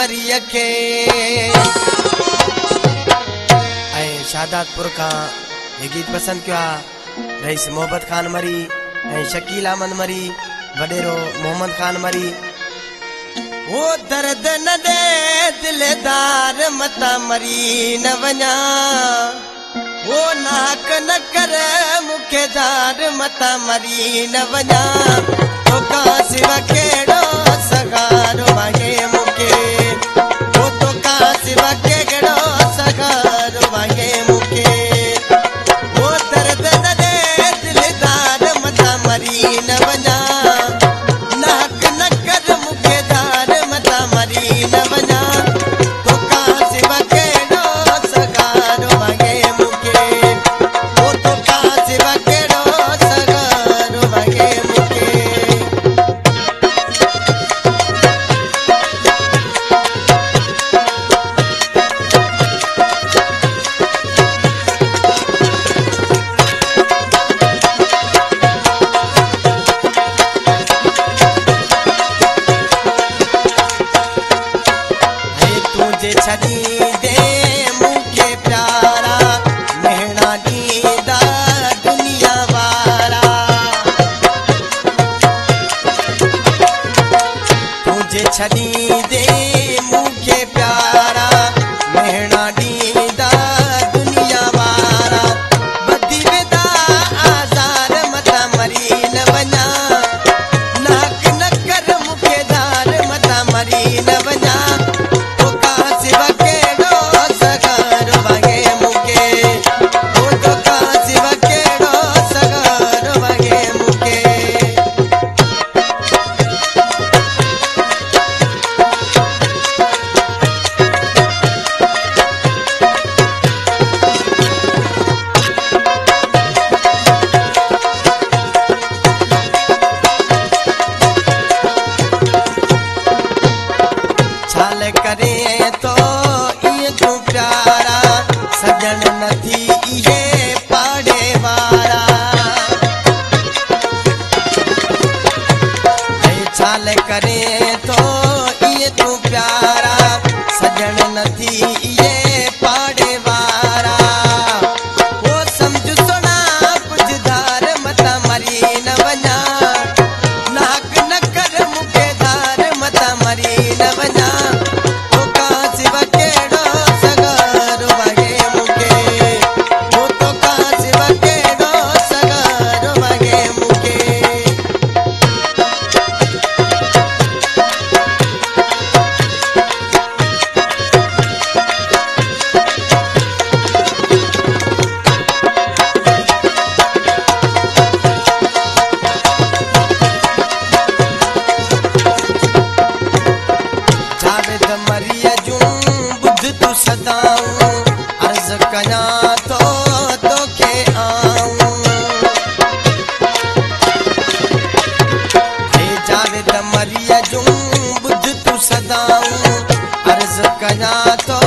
मरीअ खे ऐं शादातपुर खां हे गीत पसंदि कयो आहे रईस मोहब्बत खान मरी ऐं शकील अहमद मरी वडेरो मोहम्मद खान मरी। वो दर्द न दे दिलदार मता मरी न वञा वो नाक न कर मूंखे दार मता मरी न वञा तोखां सिवा कहिड़ो सगारो मांगे मूंखे वो तोखां सिवा कहिड़ो सगारो मांगे मूंखे वो दर्द न दे दिलदार मता मरी न वञा नाक न कर मूंखे दार मता मरी न वञा तोखां सिवा कहिड़ो सगारो मांगे मूंखे वो तोखां सिवा कहिड़ो सगारो मांगे मूंखे। छड़ी दे मूंखे प्यारा मेहना ॾींदा दुनिया वारा तुझे छड़ी दे मूंखे प्यारा मेहना ॾींदा दुनिया वारा बदी वेंदा आज़ार मता मरी न वञा नाक न कर मूंखे दार मता मरी न वञा सिवा कहिड़ो सगारो मांगे मूंखे वो तोखां सिवा कहिड़ो सगारो मांगे मूंखे। छाल करे तो तूं प्यारा सजन नथी इहे पाड़े वारा छाल करे तो इहे तूं प्यारा सजन नथी इहे पाड़े वारा वो सम्झ सोना कुझु धार मता मरी न वञा नाक न कर मूंखे धार मता मरी न वञा तोखां सिवा कहिड़ो सगारो मांगे मूंखे वो तोखां सिवा कहिड़ो सगारो मांगे मूंखे। जावेद मरीअ जूं ॿुध तूं सदाऊं अर्ज़ कयां थो तोखे आऊं हे जावेद मरीअ जूं ॿुध तूं सदाऊं अर्ज़ कयां थो